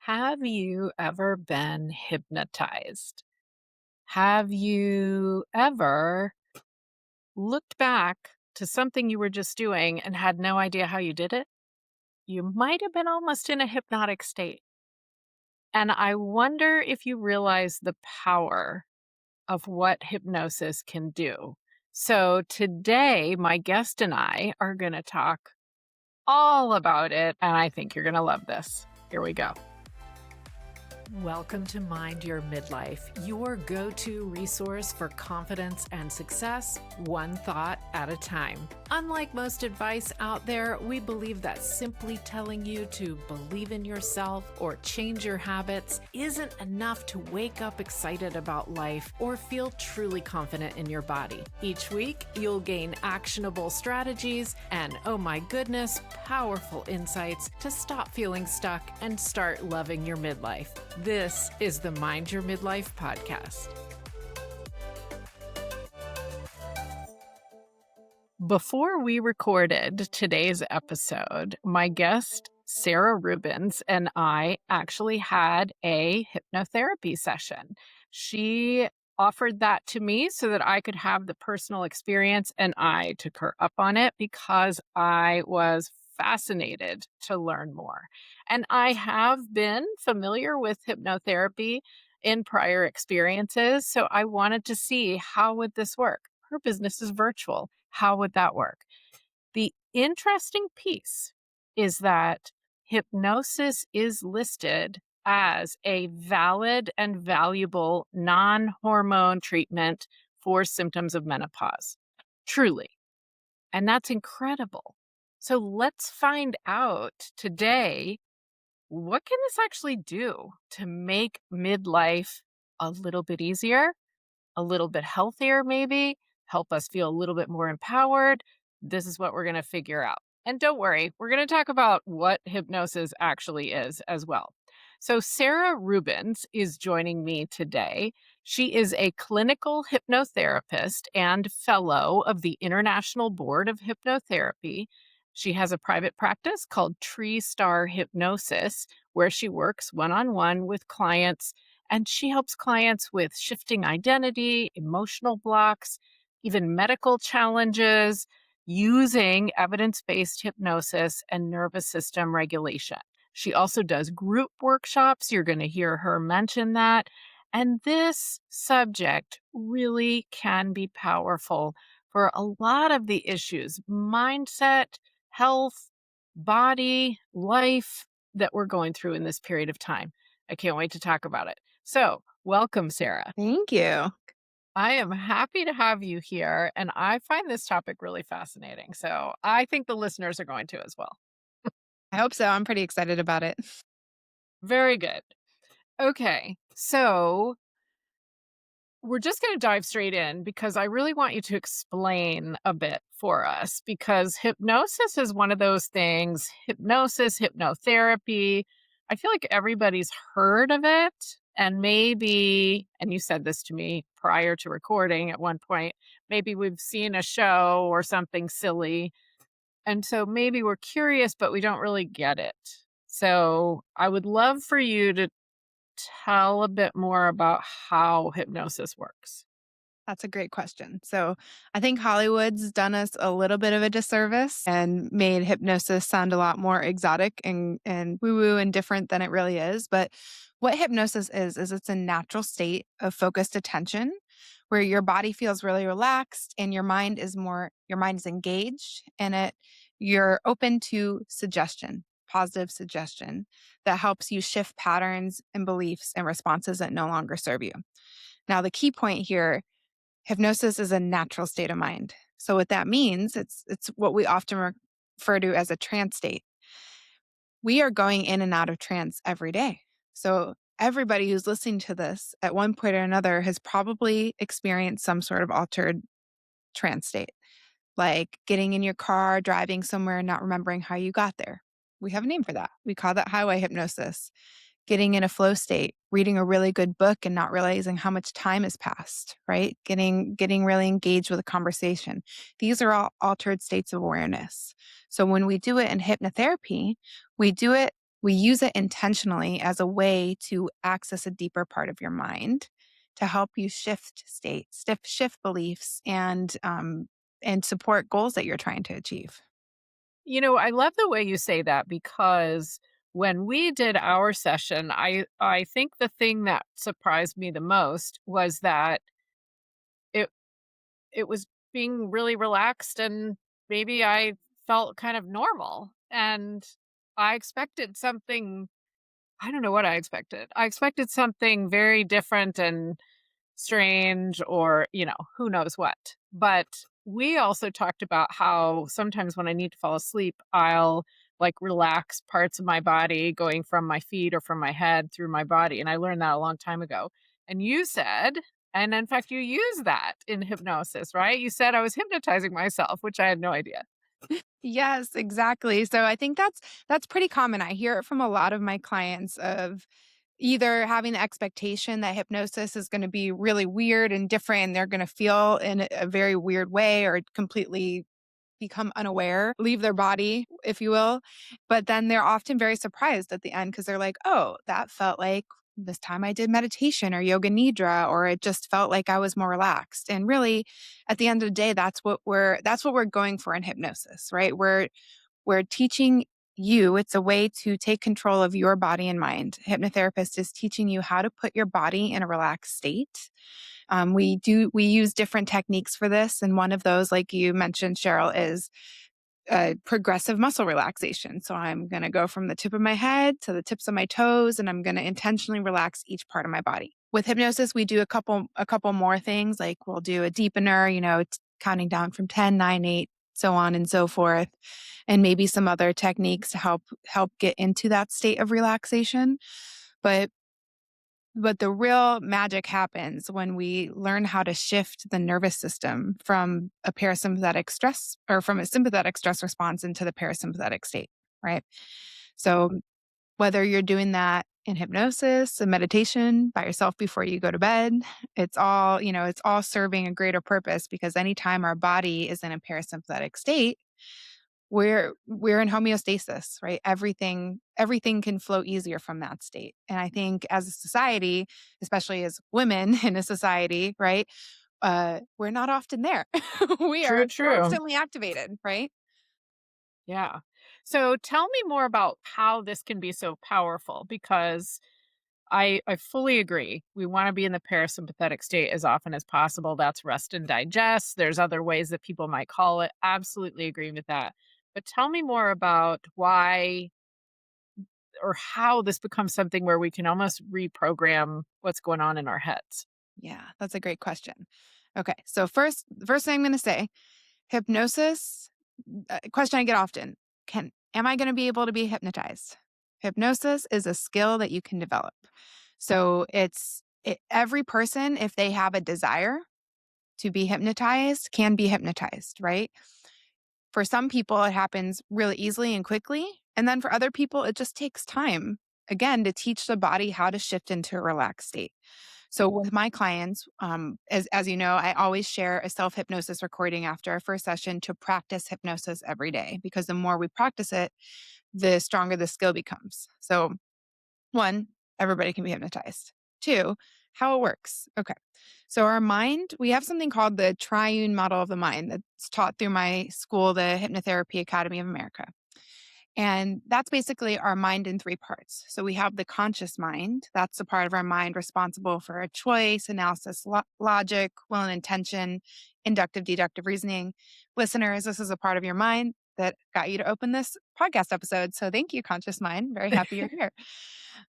Have you ever been hypnotized? Have you ever looked back to something you were just doing and had no idea how you did it? You might have been almost in a hypnotic state. And I wonder if you realize the power of what hypnosis can do. So today, my guest and I are going to talk all about it. And I think you're going to love this. Here we go. Welcome to Mind Your Midlife, your go-to resource for confidence and success, one thought at a time. Unlike most advice out there, we believe that simply telling you to believe in yourself or change your habits isn't enough to wake up excited about life or feel truly confident in your body. Each week, you'll gain actionable strategies and, oh my goodness, powerful insights to stop feeling stuck and start loving your midlife. This is the Mind Your Midlife podcast. Before we recorded today's episode, my guest, Sarah Rubens, and I actually had a hypnotherapy session. She offered that to me so that I could have the personal experience, and I took her up on it because I was fascinated to learn more. And I have been familiar with hypnotherapy in prior experiences, so I wanted to see how would this work. Her business is virtual. How would that work? The interesting piece is that hypnosis is listed as a valid and valuable non-hormone treatment for symptoms of menopause. Truly. And that's incredible. So let's find out today, what can this actually do to make midlife a little bit easier, a little bit healthier, maybe help us feel a little bit more empowered? This is what we're going to figure out. And don't worry, we're going to talk about what hypnosis actually is as well. So Sarah Rubens is joining me today. She is a clinical hypnotherapist and fellow of the International Board of Hypnotherapy. She has a private practice called Tree Star Hypnosis, where she works one-on-one with clients, and she helps clients with shifting identity, emotional blocks, even medical challenges, using evidence-based hypnosis and nervous system regulation. She also does group workshops. You're going to hear her mention that. And this subject really can be powerful for a lot of the issues, mindset, health, body, life that we're going through in this period of time. I can't wait to talk about it. So, welcome, Sarah. Thank you. I am happy to have you here, and I find this topic really fascinating. So, I think the listeners are going to as well. I hope so. I'm pretty excited about it. Very good. Okay. So, we're just going to dive straight in because I really want you to explain a bit for us, because hypnosis is one of those things, hypnosis, hypnotherapy. I feel like everybody's heard of it. And maybe, and you said this to me prior to recording at one point, maybe we've seen a show or something silly. And so maybe we're curious, but we don't really get it. So I would love for you to tell a bit more about how hypnosis works. That's a great question. So I think Hollywood's done us a little bit of a disservice and made hypnosis sound a lot more exotic and woo-woo and different than it really is. But what hypnosis is it's a natural state of focused attention where your body feels really relaxed and your mind is engaged and you're open to suggestion, positive suggestion that helps you shift patterns and beliefs and responses that no longer serve you. Now, the key point here, hypnosis is a natural state of mind. So what that means, it's what we often refer to as a trance state. We are going in and out of trance every day. So everybody who's listening to this at one point or another has probably experienced some sort of altered trance state, like getting in your car, driving somewhere, and not remembering how you got there. We have a name for that. We call that highway hypnosis. Getting in a flow state, reading a really good book and not realizing how much time has passed, right? Getting really engaged with a conversation. These are all altered states of awareness. So when we do it in hypnotherapy, we do it We use it intentionally as a way to access a deeper part of your mind to help you shift states, shift beliefs, and support goals that you're trying to achieve. I love the way you say that because when we did our session, I think the thing that surprised me the most was that it it was being really relaxed, and maybe I felt kind of normal, and I expected something. I don't know what I expected. I expected something very different and strange, or, who knows what. But we also talked about how sometimes when I need to fall asleep, I'll like relax parts of my body going from my feet or from my head through my body. And I learned that a long time ago. And you said, and in fact, you use that in hypnosis, right? You said I was hypnotizing myself, which I had no idea. Yes, exactly. So I think that's pretty common. I hear it from a lot of my clients of either having the expectation that hypnosis is going to be really weird and different and they're going to feel in a very weird way or completely become unaware, leave their body, if you will. But then they're often very surprised at the end because they're like, oh, that felt like this time I did meditation or yoga nidra, or it just felt like I was more relaxed. And really, at the end of the day, that's what we're going for in hypnosis, right? We're teaching you, it's a way to take control of your body and mind. Hypnotherapist is teaching you how to put your body in a relaxed state. We use different techniques for this, and one of those, like you mentioned, Cheryl, is progressive muscle relaxation. So I'm going to go from the tip of my head to the tips of my toes, and I'm going to intentionally relax each part of my body. With hypnosis, we do a couple more things, like we'll do a deepener, counting down from 10, 9, 8, so on and so forth, and maybe some other techniques to help get into that state of relaxation. But but the real magic happens when we learn how to shift the nervous system from a parasympathetic stress or from a sympathetic stress response into the parasympathetic state, right? So whether you're doing that in hypnosis, a meditation by yourself before you go to bed, it's all serving a greater purpose because anytime our body is in a parasympathetic state, we're in homeostasis, right? Everything can flow easier from that state. And I think as a society, especially as women in a society, right? We're not often there. We True, are true. constantly activated, right? Yeah. So tell me more about how this can be so powerful because I fully agree. We want to be in the parasympathetic state as often as possible. That's rest and digest. There's other ways that people might call it. Absolutely agree with that. But tell me more about why or how this becomes something where we can almost reprogram what's going on in our heads. Yeah, that's a great question. Okay, so the first thing I'm going to say, hypnosis. Question I get often: am I going to be able to be hypnotized? Hypnosis is a skill that you can develop. So every person, if they have a desire to be hypnotized, can be hypnotized, right? For some people, it happens really easily and quickly. And then for other people, it just takes time, again, to teach the body how to shift into a relaxed state. So with my clients, as you know, I always share a self hypnosis recording after our first session to practice hypnosis every day because the more we practice it, the stronger the skill becomes. So one, everybody can be hypnotized. Two, how it works. Okay. So our mind, we have something called the triune model of the mind that's taught through my school, the Hypnotherapy Academy of America. And that's basically our mind in three parts. So we have the conscious mind. That's the part of our mind responsible for a choice, analysis, logic, will and intention, inductive, deductive reasoning. Listeners, this is a part of your mind that got you to open this podcast episode. So thank you, conscious mind. Very happy you're here.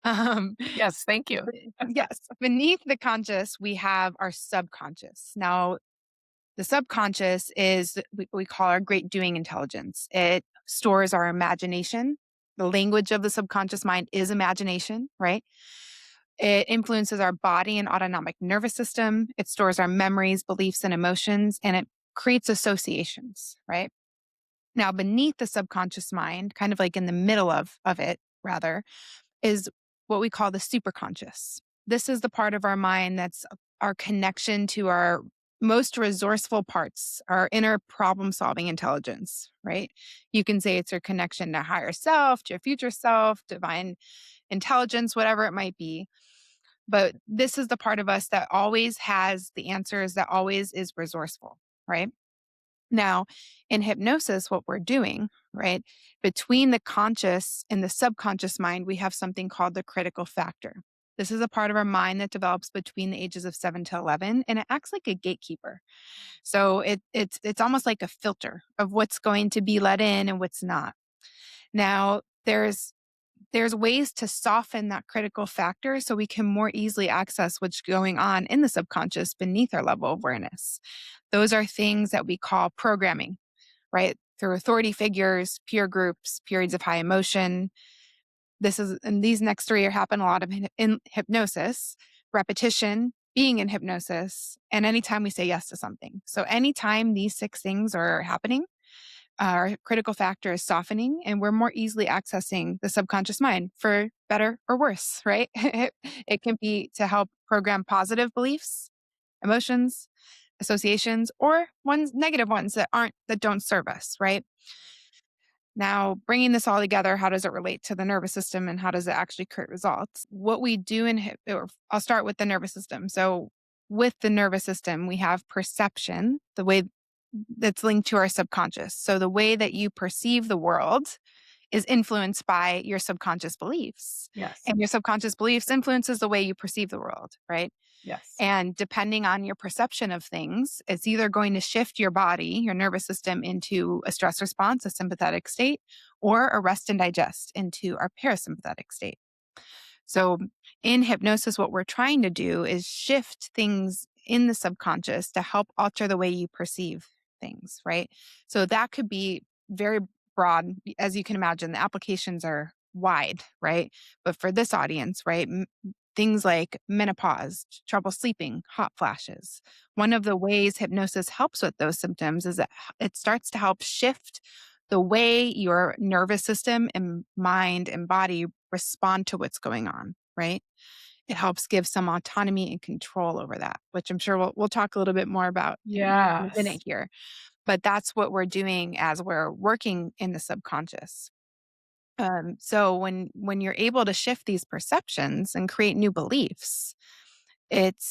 Um, Yes, thank you. yes, beneath the conscious, we have our subconscious. Now, the subconscious is what we call our great doing intelligence. It stores our imagination. The language of the subconscious mind is imagination, right? It influences our body and autonomic nervous system. It stores our memories, beliefs, and emotions, and it creates associations, right? Now, beneath the subconscious mind, kind of like in the middle of it, rather, is what we call the superconscious. This is the part of our mind that's our connection to our most resourceful parts, our inner problem solving intelligence, right? You can say it's your connection to higher self, to your future self, divine intelligence, whatever it might be. But this is the part of us that always has the answers, that always is resourceful, right? Now, in hypnosis, what we're doing, right, between the conscious and the subconscious mind, we have something called the critical factor. This is a part of our mind that develops between the ages of 7 to 11, and it acts like a gatekeeper. So it's almost like a filter of what's going to be let in and what's not. Now, there's ways to soften that critical factor so we can more easily access what's going on in the subconscious beneath our level of awareness. Those are things that we call programming, right? Through authority figures, peer groups, periods of high emotion. And these next three are happen a lot of in hypnosis, repetition, being in hypnosis, and anytime we say yes to something. So anytime these six things are happening, our critical factor is softening and we're more easily accessing the subconscious mind for better or worse, right? It can be to help program positive beliefs, emotions, associations, or negative ones that don't serve us, right? Now, bringing this all together, how does it relate to the nervous system and how does it actually create results? What we do or I'll start with the nervous system. So, with the nervous system, we have perception, the way that's linked to our subconscious. So, the way that you perceive the world is influenced by your subconscious beliefs. Yes. And your subconscious beliefs influences the way you perceive the world, right? Yes. And depending on your perception of things, it's either going to shift your body, your nervous system into a stress response, a sympathetic state, or a rest and digest into our parasympathetic state. So in hypnosis, what we're trying to do is shift things in the subconscious to help alter the way you perceive things, right? So that could be very broad. As you can imagine, the applications are wide, right? But for this audience, right, things like menopause, trouble sleeping, hot flashes. One of the ways hypnosis helps with those symptoms is that it starts to help shift the way your nervous system and mind and body respond to what's going on, right? It helps give some autonomy and control over that, which I'm sure we'll talk a little bit more about in a Yes. minute here. But that's what we're doing as we're working in the subconscious. So when you're able to shift these perceptions and create new beliefs, it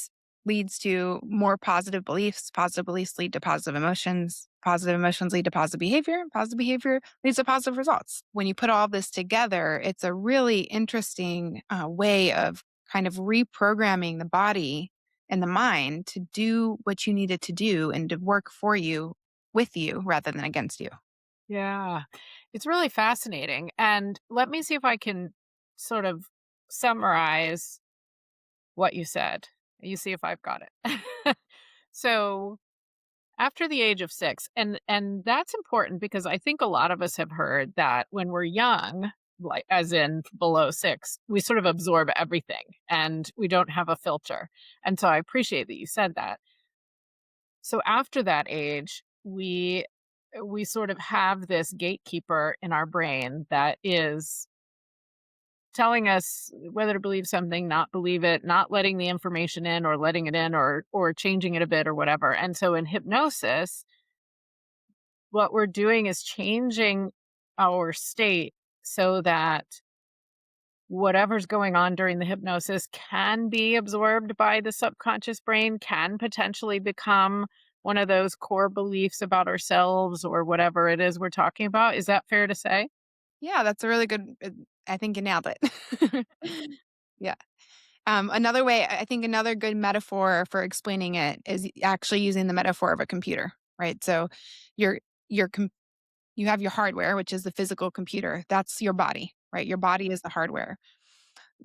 leads to more positive beliefs. Positive beliefs lead to positive emotions. Positive emotions lead to positive behavior. Positive behavior leads to positive results. When you put all this together, it's a really interesting way of kind of reprogramming the body and the mind to do what you need it to do and to work for you, with you, rather than against you. Yeah. It's really fascinating. And let me see if I can sort of summarize what you said. You see if I've got it. So, after the age of 6, and that's important because I think a lot of us have heard that when we're young, like as in below 6, we sort of absorb everything and we don't have a filter. And so I appreciate that you said that. So after that age, we sort of have this gatekeeper in our brain that is telling us whether to believe something, not believe it, not letting the information in or letting it in or changing it a bit or whatever. And so in hypnosis, what we're doing is changing our state so that whatever's going on during the hypnosis can be absorbed by the subconscious brain, can potentially become one of those core beliefs about ourselves or whatever it is we're talking about. Is that fair to say? Yeah, that's a really good. I think you nailed it. Yeah. Another way, I think another good metaphor for explaining it is actually using the metaphor of a computer, right? So your your com- you have your hardware, which is the physical computer. That's your body, right? Your body is the hardware.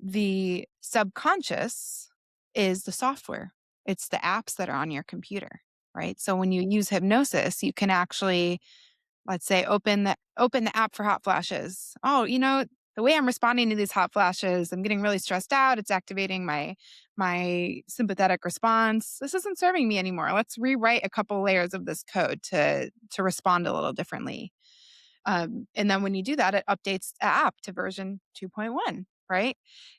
The subconscious is the software. It's the apps that are on your computer, right? So when you use hypnosis, you can actually, let's say, open the app for hot flashes. Oh, the way I'm responding to these hot flashes, I'm getting really stressed out. It's activating my sympathetic response. This isn't serving me anymore. Let's rewrite a couple layers of this code to respond a little differently. And then when you do that, it updates the app to version 2.1, right?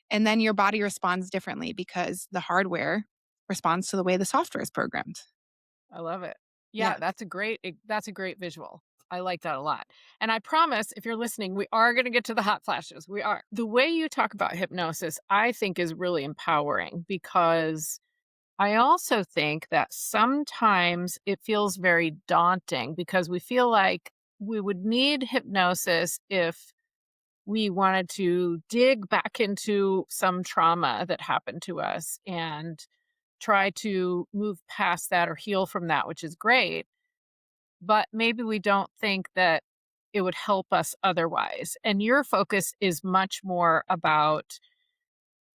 And then your body responds differently because the hardware responds to the way the software is programmed. I love it. Yeah, Yeah. that's a great visual. I like that a lot. And I promise if you're listening, we are going to get to the hot flashes. We are. The way you talk about hypnosis, I think is really empowering because I also think that sometimes it feels very daunting because we feel like we would need hypnosis if we wanted to dig back into some trauma that happened to us and try to move past that or heal from that, which is great. But maybe we don't think that it would help us otherwise. And your focus is much more about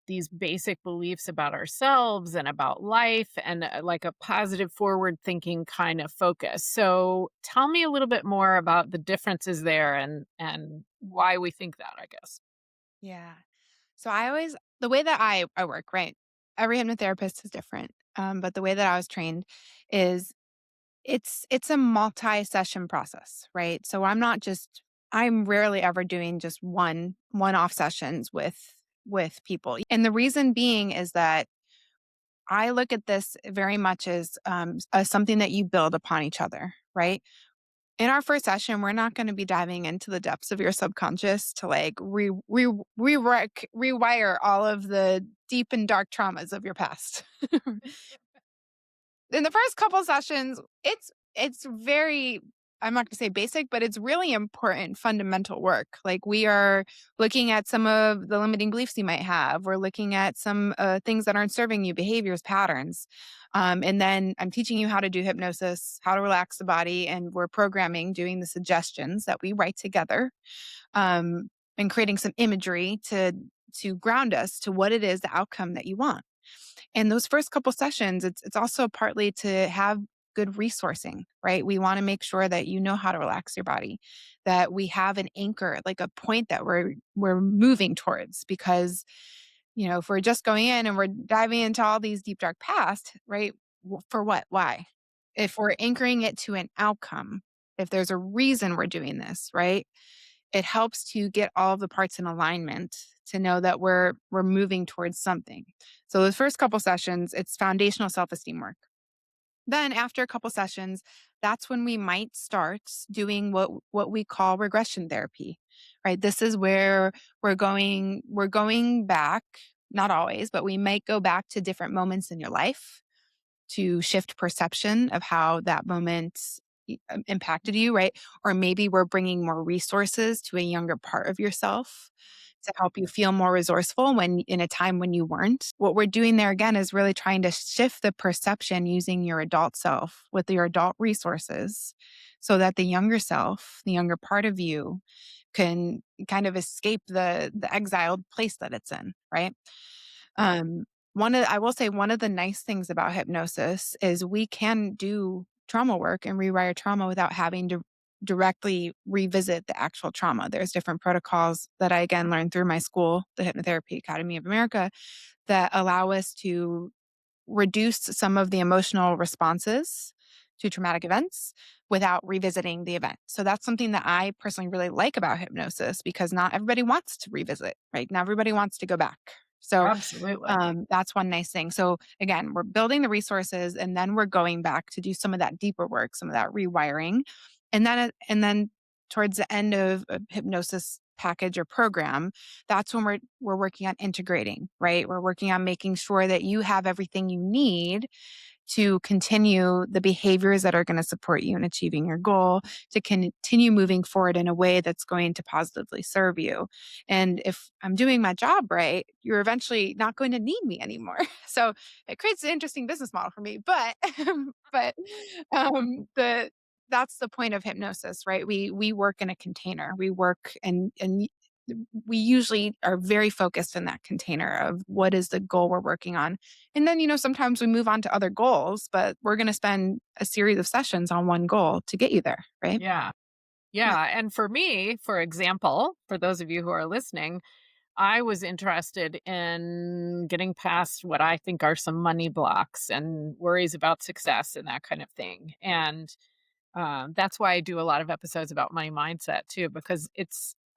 these basic beliefs about ourselves and about life and like a positive forward thinking kind of focus. So tell me a little bit more about the differences there and why we think that, I guess. Yeah. So I always the way that I work, right? Every hypnotherapist is different. But the way that I was trained is it's a multi-session process, right? So I'm rarely ever doing just one-off sessions with people. And the reason being is that I look at this very much as something that you build upon each other, right? In our first session, we're not going to be diving into the depths of your subconscious to like rewire all of the deep and dark traumas of your past. In the first couple sessions, it's very I'm not going to say basic, but it's really important fundamental work. Like we are looking at some of the limiting beliefs you might have. We're looking at some things that aren't serving you, behaviors, patterns. And then I'm teaching you how to do hypnosis, how to relax the body, and we're programming, doing the suggestions that we write together, and creating some imagery to ground us to what it is, the outcome that you want. And those first couple sessions, it's also partly to have good resourcing, right? We want to make sure that you know how to relax your body, that we have an anchor, like a point that we're moving towards. Because, if we're just going in and we're diving into all these deep dark past, right? For what? Why? If we're anchoring it to an outcome, if there's a reason we're doing this, right? It helps to get all of the parts in alignment to know that we're moving towards something. So the first couple sessions, it's foundational self-esteem work. Then after a couple sessions, that's when we might start doing what we call regression therapy. Right? This is where we're going back, not always, but we might go back to different moments in your life to shift perception of how that moment impacted you, right? Or maybe we're bringing more resources to a younger part of yourself to help you feel more resourceful when in a time when you weren't. What we're doing there again is really trying to shift the perception using your adult self with your adult resources so that the younger self, the younger part of you can kind of escape the exiled place that it's in, right? Um, I will say one of the nice things about hypnosis is we can do trauma work and rewire trauma without having to directly revisit the actual trauma. There's different protocols that I again learned through my school, the Hypnotherapy Academy of America, that allow us to reduce some of the emotional responses to traumatic events without revisiting the event. So that's something that I personally really like about hypnosis because not everybody wants to revisit, right? Not everybody wants to go back. So Absolutely. that's one nice thing. So again, we're building the resources and then we're going back to do some of that deeper work, some of that rewiring. And then towards the end of a hypnosis package or program, that's when we're working on integrating, right? We're working on making sure that you have everything you need to continue the behaviors that are going to support you in achieving your goal, to continue moving forward in a way that's going to positively serve you. And if I'm doing my job right, you're eventually not going to need me anymore. So it creates an interesting business model for me. But but the that's the point of hypnosis, right? We work in a container. We work and we usually are very focused in that container of what is the goal we're working on. And then, sometimes we move on to other goals, but we're going to spend a series of sessions on one goal to get you there, right? Yeah. Yeah. Yeah. And for me, for example, for those of you who are listening, I was interested in getting past what I think are some money blocks and worries about success and that kind of thing. And that's why I do a lot of episodes about money mindset too, because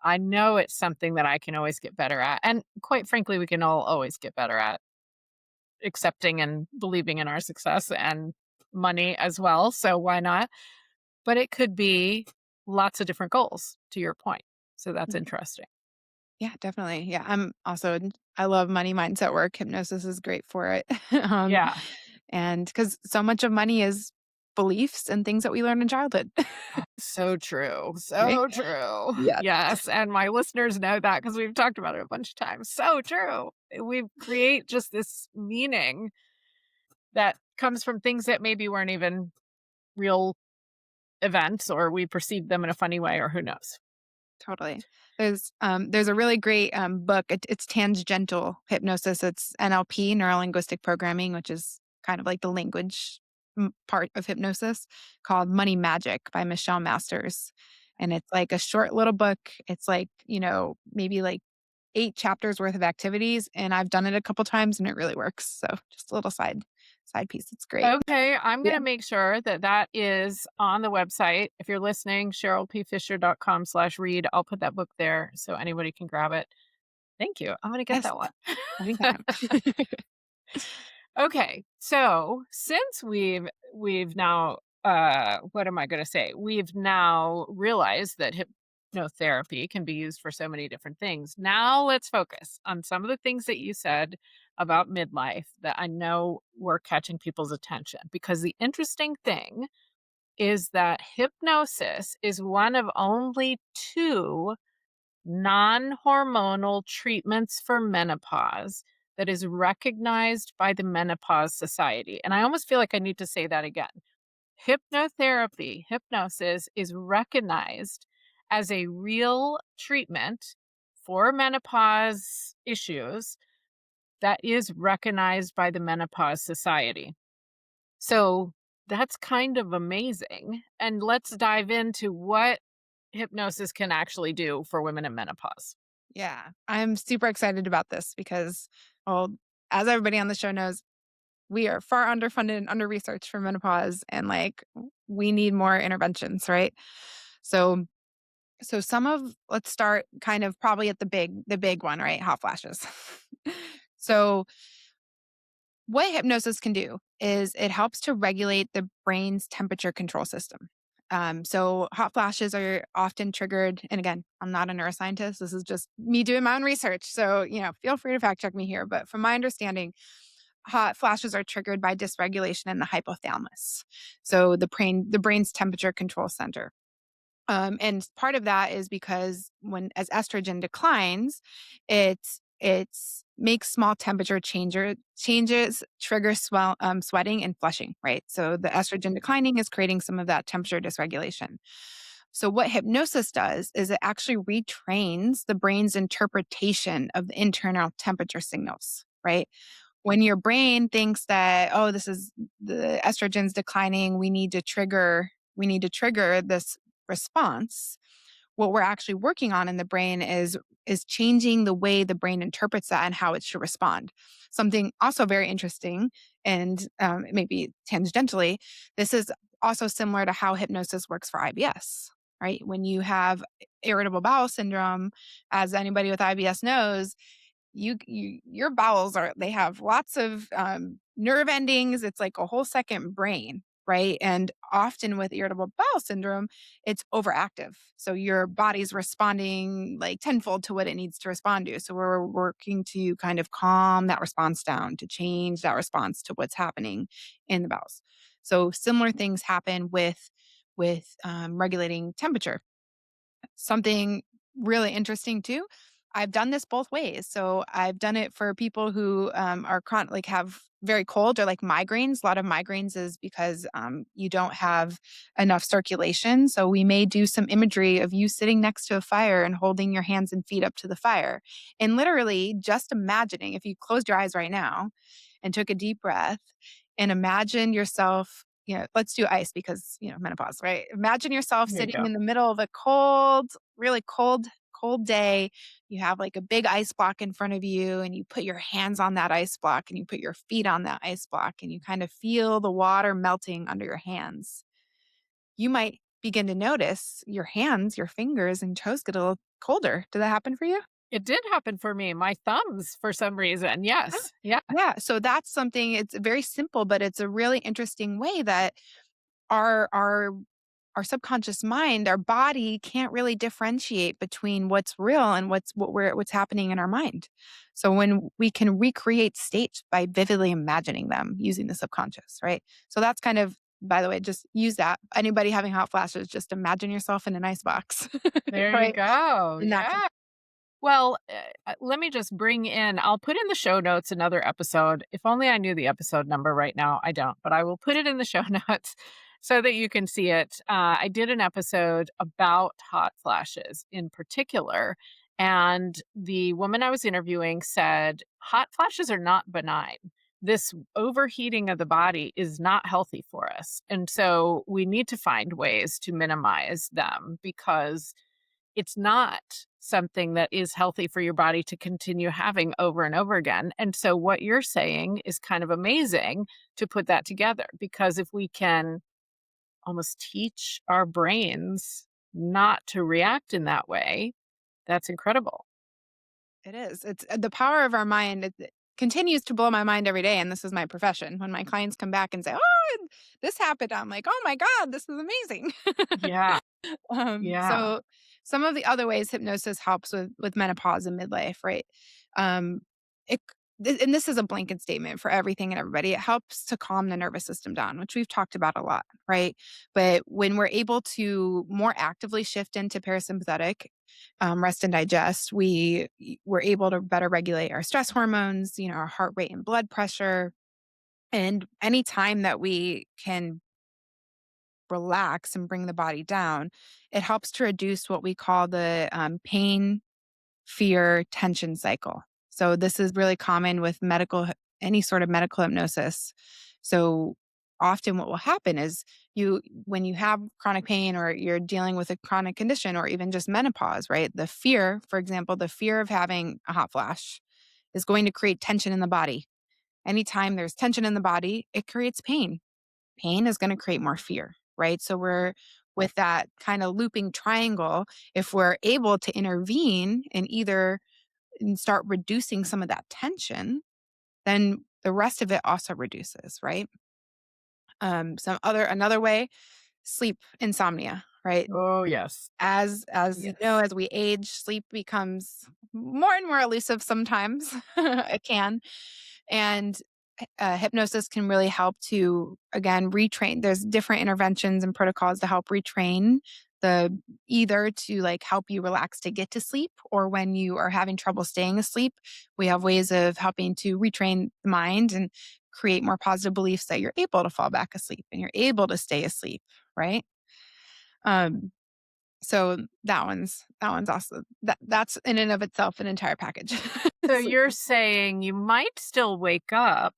I know it's something that I can always get better at. And quite frankly, we can all always get better at accepting and believing in our success and money as well, so why not? But it could be lots of different goals, to your point. So that's Mhm. interesting. Yeah, definitely. Yeah, I love money mindset work. Hypnosis is great for it. um, Yeah. and because so much of money is beliefs and things that we learn in childhood, So true. right? So true. Yeah, Yes, and my listeners know that because 'cause we've talked about it a bunch of times. So true. We create just this meaning that comes from things that maybe weren't even real events, or we perceived them in a funny way, or who knows. totally. There's a really great book. It's tangential hypnosis. It's NLP, neuro linguistic programming, which is kind of like the language part of hypnosis, called Money Magic by Michelle Masters. And it's like a short little book. It's like, maybe like 8 chapters worth of activities, and I've done it a couple times and it really works. So just a little side piece. It's great. Okay, I'm Yeah. gonna make sure that that is on the website. If you're listening, cherylpfisher.com/read. I'll put that book there so anybody can grab it. Thank you. I'm gonna get Yes. that one. Anytime. Okay, so since we've now what am I going to say? We've now realized that hypnotherapy can be used for so many different things. Now let's focus on some of the things that you said about midlife that I know were catching people's attention, because the interesting thing is that hypnosis is one of only two non-hormonal treatments for menopause that is recognized by the Menopause Society. And I almost feel like I need to say that again. Hypnotherapy, hypnosis is recognized as a real treatment for menopause issues that is recognized by the Menopause Society. So that's kind of amazing. And let's dive into what hypnosis can actually do for women in menopause. Yeah. I'm super excited about this because, well, as everybody on the show knows, we are far underfunded and under researched for menopause, and like we need more interventions, right? So some of let's start kind of probably at the big one, right? Hot flashes. So what hypnosis can do is it helps to regulate the brain's temperature control system. So hot flashes are often triggered, and again, I'm not a neuroscientist. This is just me doing my own research. So, feel free to fact check me here. But from my understanding, hot flashes are triggered by dysregulation in the hypothalamus. So the brain's temperature control center. And part of that is because as estrogen declines, it it makes small temperature changes trigger sweating and flushing, right? So the estrogen declining is creating some of that temperature dysregulation. So what hypnosis does is it actually retrains the brain's interpretation of the internal temperature signals, right? When your brain thinks that, oh, this is the estrogen's declining, we need to trigger this response. What we're actually working on in the brain is changing the way the brain interprets that and how it should respond. Something also very interesting, and maybe tangentially, this is also similar to how hypnosis works for IBS. Right? When you have irritable bowel syndrome, as anybody with IBS knows, your bowels they have lots of nerve endings. It's like a whole second brain, right? And often with irritable bowel syndrome, it's overactive, so your body's responding like tenfold to what it needs to respond to. So we're working to kind of calm that response down, to change that response to what's happening in the bowels. So similar things happen with regulating temperature. Something really interesting too, I've done this both ways. So I've done it for people who like have very cold or like migraines. A lot of migraines is because you don't have enough circulation. So we may do some imagery of you sitting next to a fire and holding your hands and feet up to the fire. And literally just imagining, if you closed your eyes right now and took a deep breath and imagine yourself, let's do ice because, menopause, right? Imagine yourself There you sitting go. in the middle of a cold, really cold day. You have like a big ice block in front of you, and you put your hands on that ice block and you put your feet on that ice block, and you kind of feel the water melting under your hands. You might begin to notice your hands, your fingers and toes get a little colder. Did that happen for you? It did happen for me. My thumbs for some reason. Yeah. Yes. Yeah. Yeah, so that's something it's very simple, but it's a really interesting way that our our our subconscious mind, our body can't really differentiate between what's real and what's happening in our mind. So when we can recreate states by vividly imagining them using the subconscious, right? So that's kind of, by the way, just use that. Anybody having hot flashes, just imagine yourself in an ice box, There you right? go. And that's Yeah. Well, let me just bring in I'll put in the show notes another episode. If only I knew the episode number right now. I don't, but I will put it in the show notes so that you can see it. I did an episode about hot flashes in particular. And the woman I was interviewing said, hot flashes are not benign. This overheating of the body is not healthy for us. And so we need to find ways to minimize them because it's not something that is healthy for your body to continue having over and over again. And so what you're saying is kind of amazing to put that together because if we can almost teach our brains not to react in that way, that's incredible. it is. It's the power of our mind. It continues to blow my mind every day, and this is my profession. When my clients come back and say, "Oh, this happened," I'm like, "Oh my god, this is amazing." Yeah. Yeah. So some of the other ways hypnosis helps with menopause and midlife, right? Um, it and this is a blanket statement for everything and everybody. It helps to calm the nervous system down, which we've talked about a lot, right? But when we're able to more actively shift into parasympathetic, rest and digest, we're able to better regulate our stress hormones, our heart rate and blood pressure. And any time that we can relax and bring the body down, it helps to reduce what we call the pain, fear, tension cycle. So this is really common with any sort of medical hypnosis. So often what will happen is when you have chronic pain or you're dealing with a chronic condition or even just menopause, right? The fear, for example, the fear of having a hot flash is going to create tension in the body. Anytime there's tension in the body, it creates pain. Pain is going to create more fear, right? So we're with that kind of looping triangle. If we're able to intervene and start reducing some of that tension, then the rest of it also reduces, right? Another way, sleep insomnia, right? Oh, yes. As Yes. as we age, sleep becomes more and more elusive sometimes. It can. And hypnosis can really help to, again, retrain. There's different interventions and protocols to help retrain the either to like help you relax to get to sleep or when you are having trouble staying asleep. We have ways of helping to retrain the mind and create more positive beliefs that you're able to fall back asleep and you're able to stay asleep, right? Um, so that one's also that's in and of itself an entire package. So Sleep. you're saying you might still wake up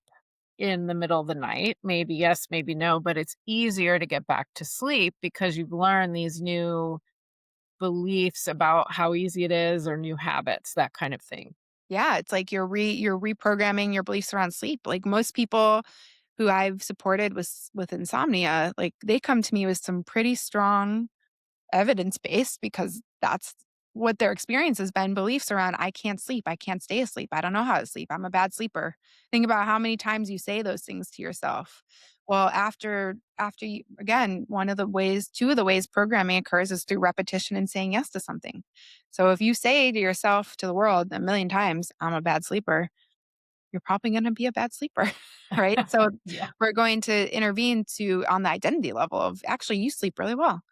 in the middle of the night, maybe yes, maybe no, but it's easier to get back to sleep because you've learned these new beliefs about how easy it is or new habits, that kind of thing. Yeah, it's like you're reprogramming your beliefs around sleep. Like most people who I've supported with insomnia, like they come to me with some pretty strong evidence-based because that's what their experience has been, beliefs around, "I can't sleep, I can't stay asleep, I don't know how to sleep, I'm a bad sleeper." Think about how many times you say those things to yourself. Well, after you again, one of the ways 2 of the ways programming occurs is through repetition and saying yes to something. So if you say to yourself, to the world a million times, "I'm a bad sleeper," you're probably gonna be a bad sleeper, right? So Yeah. we're going to intervene to on the identity level of actually you sleep really well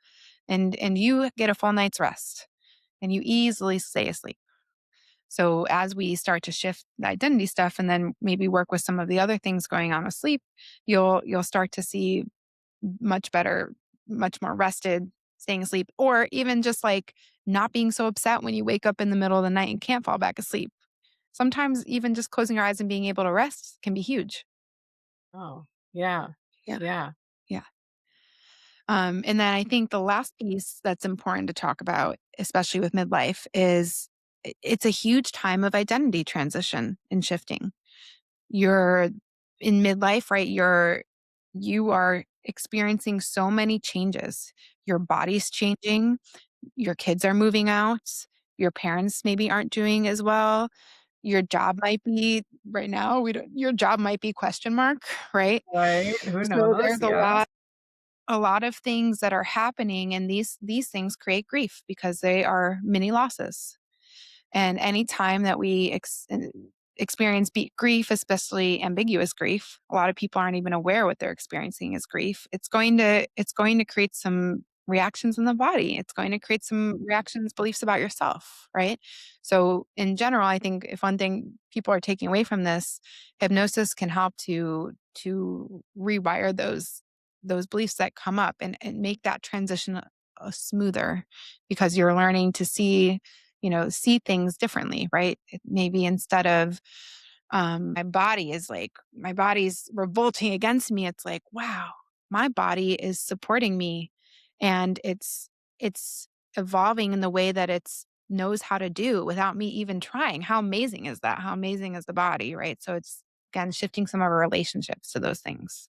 and you get a full night's rest and you easily stay asleep. So as we start to shift the identity stuff and then maybe work with some of the other things going on with sleep, you'll start to see much better, much more rested, staying asleep, or even just like not being so upset when you wake up in the middle of the night and can't fall back asleep. Sometimes even just closing your eyes and being able to rest can be huge. Oh, yeah. Yeah. Yeah. Yeah. And then I think the last piece that's important to talk about, especially with midlife, is it's a huge time of identity transition and shifting. You're in midlife, right? You are experiencing so many changes. Your body's changing, your kids are moving out, your parents maybe aren't doing as well. Your job might be right now, we don't your job might be question mark, right? Right, who So knows? there's Yes. a lot of things that are happening, and these things create grief because they are mini losses. And any time that we experience grief, especially ambiguous grief, a lot of people aren't even aware what they're experiencing as grief. It's going to create some reactions in the body. It's going to create some reactions, beliefs about yourself, right? So in general, I think if one thing people are taking away from this, hypnosis can help to rewire those beliefs that come up and make that transition smoother because you're learning to see things differently, right? Maybe instead of my body's revolting against me, it's like, wow, my body is supporting me and it's evolving in the way that it's knows how to do without me even trying. How amazing is that? How amazing is the body, right? So it's again shifting some of our relationships to those things.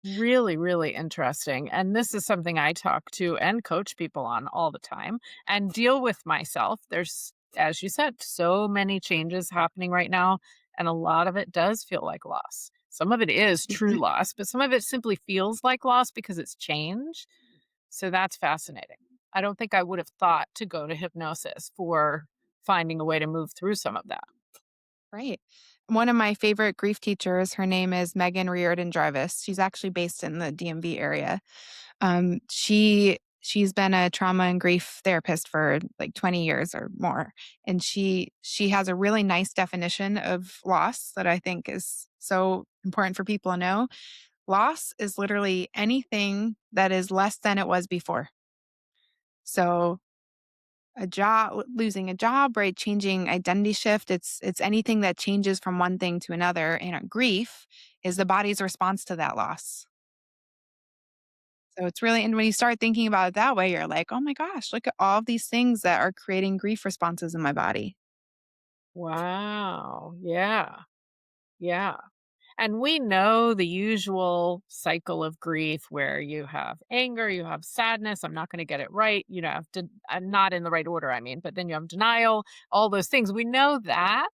Really, really interesting. And this is something I talk to and coach people on all the time and deal with myself. There's, as you said, so many changes happening right now. And a lot of it does feel like loss. Some of it is true Mhm. loss, but some of it simply feels like loss because it's change. So that's fascinating. I don't think I would have thought to go to hypnosis for finding a way to move through some of that. Right. One of my favorite grief teachers, her name is Megan Riordan Jarvis. She's actually based in the DMV area. She's been a trauma and grief therapist for like 20 years or more. And she has a really nice definition of loss that I think is so important for people to know. Loss is literally anything that is less than it was before. So losing a job, right? Changing identity shift. It's anything that changes from one thing to another. And grief is the body's response to that loss. So it's really and when you start thinking about it that way, you're like, "Oh my gosh, look at all of these things that are creating grief responses in my body." Wow. Yeah. Yeah. And we know the usual cycle of grief where you have anger, you have sadness. I'm not going to get it right. You know, I'm not in the right order, I mean, but then you have denial, all those things. We know that,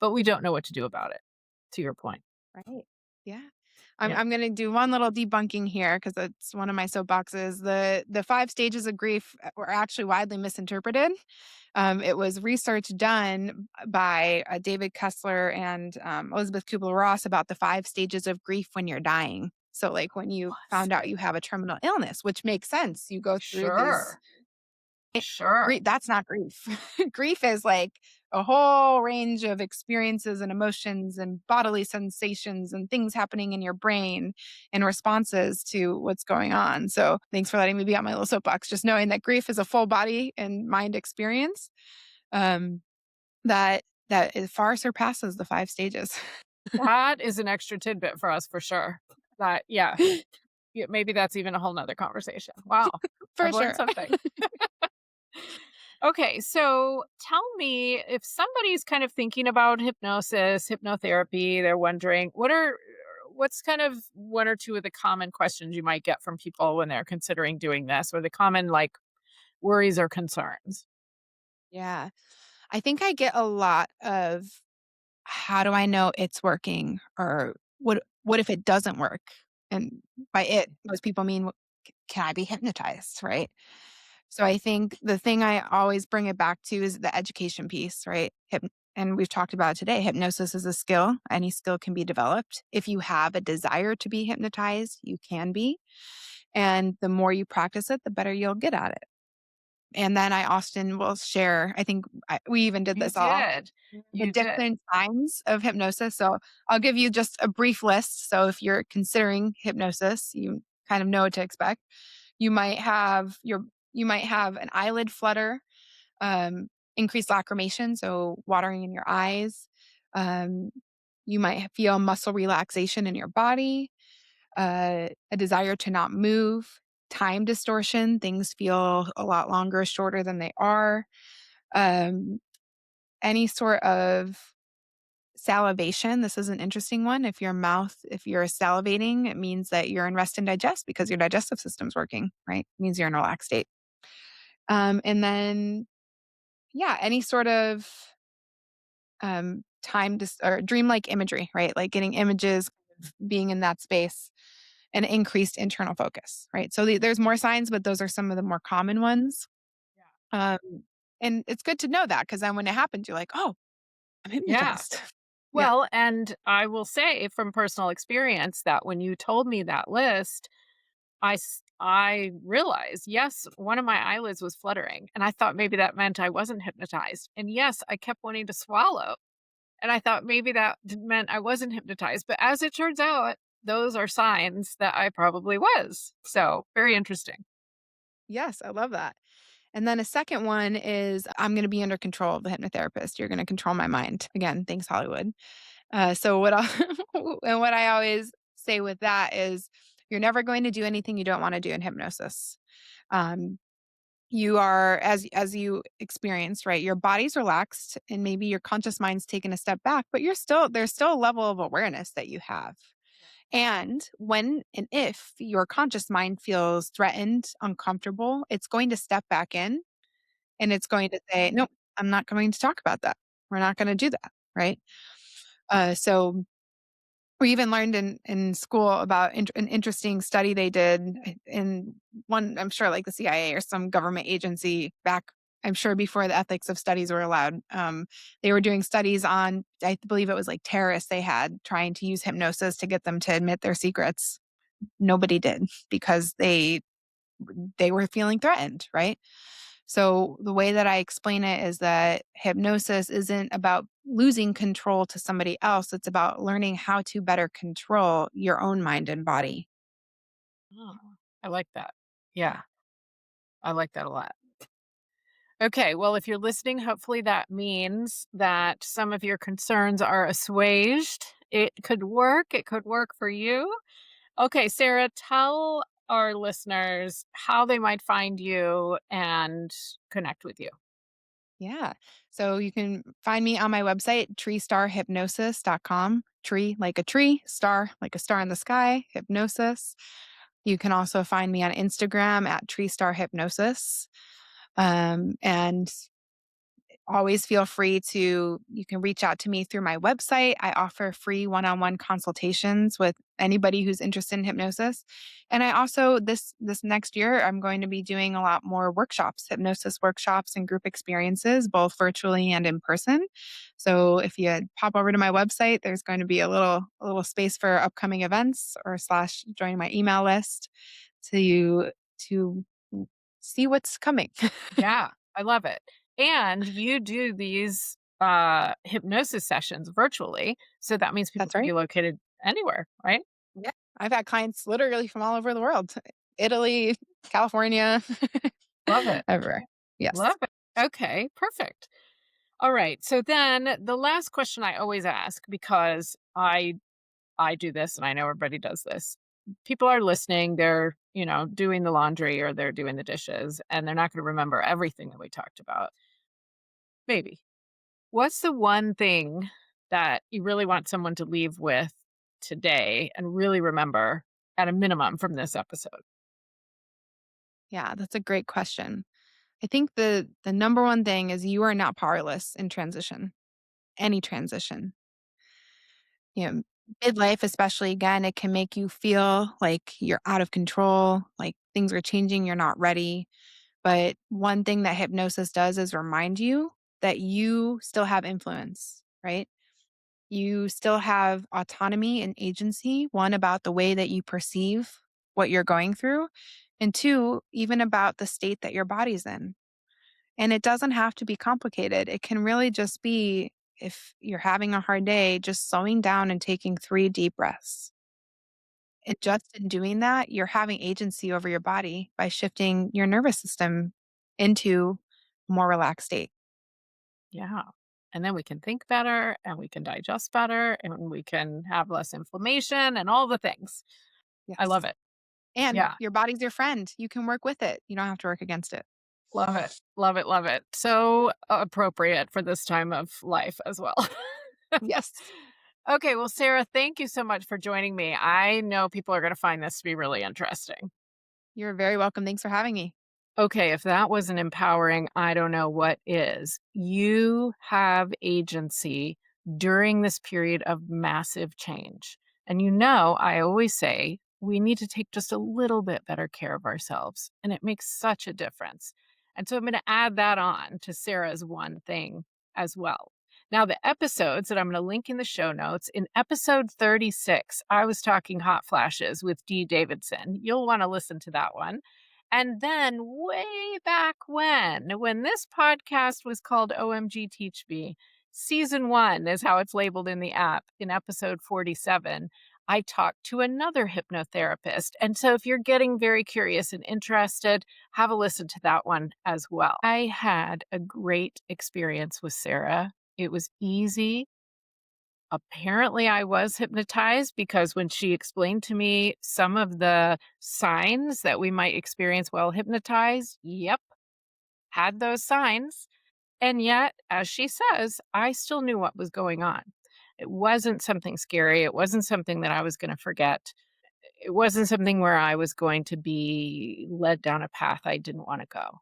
but we don't know what to do about it, to your point. Right. Yeah. I'm Yeah. I'm gonna do one little debunking here because it's one of my soapboxes. The 5 stages of grief were actually widely misinterpreted. It was research done by David Kessler and Elizabeth Kubler-Ross about the 5 stages of grief when you're dying. So, like, when you found out you have a terminal illness, which makes sense. You go through these Sure. Sure. that's not grief. Grief is like a whole range of experiences and emotions and bodily sensations and things happening in your brain and responses to what's going on. So, thanks for letting me be on my little soapbox. Just knowing that grief is a full body and mind experience um, that it far surpasses the 5 stages. That is an extra tidbit for us for sure. That, yeah, yeah, maybe that's even a whole nother conversation. Wow. For I've learned sure. something. Okay, so tell me if somebody's kind of thinking about hypnosis, hypnotherapy, they're wondering what's kind of one or two of the common questions you might get from people when they're considering doing this or the common like worries or concerns. Yeah. I think I get a lot of how do I know it's working or what if it doesn't work? And by it, most people mean can I be hypnotized, right? So I think the thing I always bring it back to is the education piece, right? And we've talked about it today. Hypnosis is a skill. Any skill can be developed. If you have a desire to be hypnotized, you can be. And the more you practice it, the better you'll get at it. And then I often will share, I think we even did You this all, did. the You did. different kinds of hypnosis. So I'll give you just a brief list. So if you're considering hypnosis, you kind of know what to expect. You might have your you might have an eyelid flutter, increased lacrimation, so watering in your eyes. Um, you might feel muscle relaxation in your body, a desire to not move, time distortion, things feel a lot longer, shorter than they are. Um, any sort of salivation. This is an interesting one. If you're salivating, it means that you're in rest and digest because your digestive system's working, right? It means you're in a relaxed state. And then yeah, any sort of time or dreamlike imagery, right? Like getting images, being in that space, and increased internal focus, right? So there's more signs, but those are some of the more common ones. Yeah. Um, and it's good to know that because then when it happens, you're like, oh, I'm Yeah. hypnotized. Yeah. Well, and I will say from personal experience that when you told me that list, I realized, yes, one of my eyelids was fluttering, and I thought maybe that meant I wasn't hypnotized. And yes, I kept wanting to swallow, and I thought maybe that meant I wasn't hypnotized. But as it turns out, those are signs that I probably was. So very interesting. Yes, I love that. And then a second one is I'm going to be under control of the hypnotherapist. You're going to control my mind. Again, thanks Hollywood. So what I and what I always say with that is you're never going to do anything you don't want to do in hypnosis. Um, you are as you experienced, right? Your body's relaxed and maybe your conscious mind's taken a step back, but there's still a level of awareness that you have. And when and if your conscious mind feels threatened, uncomfortable, it's going to step back in and it's going to say, nope, I'm not going to talk about that. We're not going to do that. Right. So we even learned in school about an interesting study they did in one, I'm sure like the CIA or some government agency back, I'm sure before the ethics of studies were allowed. They were doing studies on, I believe it was like terrorists they had trying to use hypnosis to get them to admit their secrets. Nobody did because they were feeling threatened, right? So the way that I explain it is that hypnosis isn't about losing control to somebody else. It's about learning how to better control your own mind and body. Oh, I like that. Yeah, I like that a lot. Okay, well, if you're listening, hopefully that means that some of your concerns are assuaged. It could work. It could work for you. Okay, Sarah, tell our listeners how they might find you and connect with you. Yeah. So you can find me on my website, treestarhypnosis.com. Tree like a tree, star like a star in the sky, hypnosis. You can also find me on Instagram at treestarhypnosis. And always feel free to you can reach out to me through my website. I offer free one-on-one consultations with anybody who's interested in hypnosis. And I also this next year I'm going to be doing a lot more workshops, hypnosis workshops and group experiences both virtually and in person. So if you pop over to my website, there's going to be a little space for upcoming events or slash join my email list to see what's coming. Yeah, I love it. And you do these hypnosis sessions virtually. So that means people That's can be right. located anywhere, right? Yeah. I've had clients literally from all over the world. Italy, California, Love it. everywhere. Love Yes. it. Okay, perfect. All right. So then the last question I always ask because I do this and I know everybody does this. People are listening, they're, doing the laundry or they're doing the dishes and they're not going to remember everything that we talked about. Maybe. What's the one thing that you really want someone to leave with today and really remember at a minimum from this episode? Yeah, that's a great question. I think the number one thing is you are not powerless in transition, any transition. You know, midlife especially again, it can make you feel like you're out of control, like things are changing, you're not ready. But one thing that hypnosis does is remind you that you still have influence, right? You still have autonomy and agency, one, about the way that you perceive what you're going through, and two, even about the state that your body's in. And it doesn't have to be complicated. It can really just be if you're having a hard day, just slowing down and taking 3 deep breaths. And just in doing that, you're having agency over your body by shifting your nervous system into a more relaxed state. Yeah. And then we can think better and we can digest better and we can have less inflammation and all the things. I Yes. love it. And Yeah. your body's your friend. You can work with it. You don't have to work against it. Love it. Love it. Love it. So appropriate for this time of life as well. Yes. Okay. Well, Sarah, thank you so much for joining me. I know people are going to find this to be really interesting. You're very welcome. Thanks for having me. Okay, if that wasn't empowering, I don't know what is. You have agency during this period of massive change. And I always say we need to take just a little bit better care of ourselves, and it makes such a difference. And so I'm going to add that on to Sarah's one thing as well. Now, the episodes that I'm going to link in the show notes, in episode 36, I was talking hot flashes with Dee Davidson. You'll want to listen to that one. And then way back when this podcast was called OMG Teach Me, season 1 is how it's labeled in the app. In episode 47, I talked to another hypnotherapist. And so if you're getting very curious and interested, have a listen to that one as well. I had a great experience with Sarah. It was easy. Apparently, I was hypnotized because when she explained to me some of the signs that we might experience while hypnotized, yep, had those signs. And yet, as she says, I still knew what was going on. It wasn't something scary. It wasn't something that I was going to forget. It wasn't something where I was going to be led down a path I didn't want to go.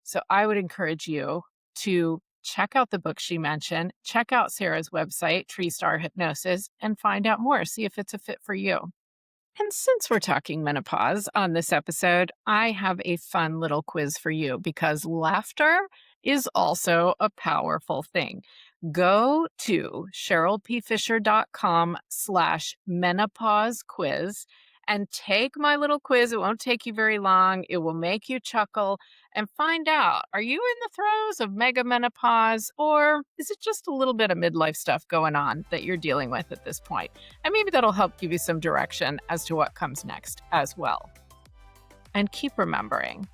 So I would encourage you to check out the book she mentioned, check out Sarah's website, Tree Star Hypnosis, and find out more. See if it's a fit for you. And since we're talking menopause on this episode, I have a fun little quiz for you because laughter is also a powerful thing. Go to CherylPFisher.com/menopause quiz and take my little quiz. It won't take you very long. It will make you chuckle and find out, are you in the throes of mega menopause, or is it just a little bit of midlife stuff going on that you're dealing with at this point? And maybe that'll help give you some direction as to what comes next as well. And keep remembering,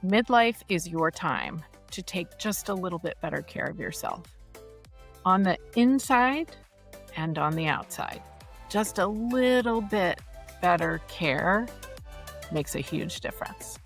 midlife is your time to take just a little bit better care of yourself on the inside and on the outside. Just a little bit better care makes a huge difference.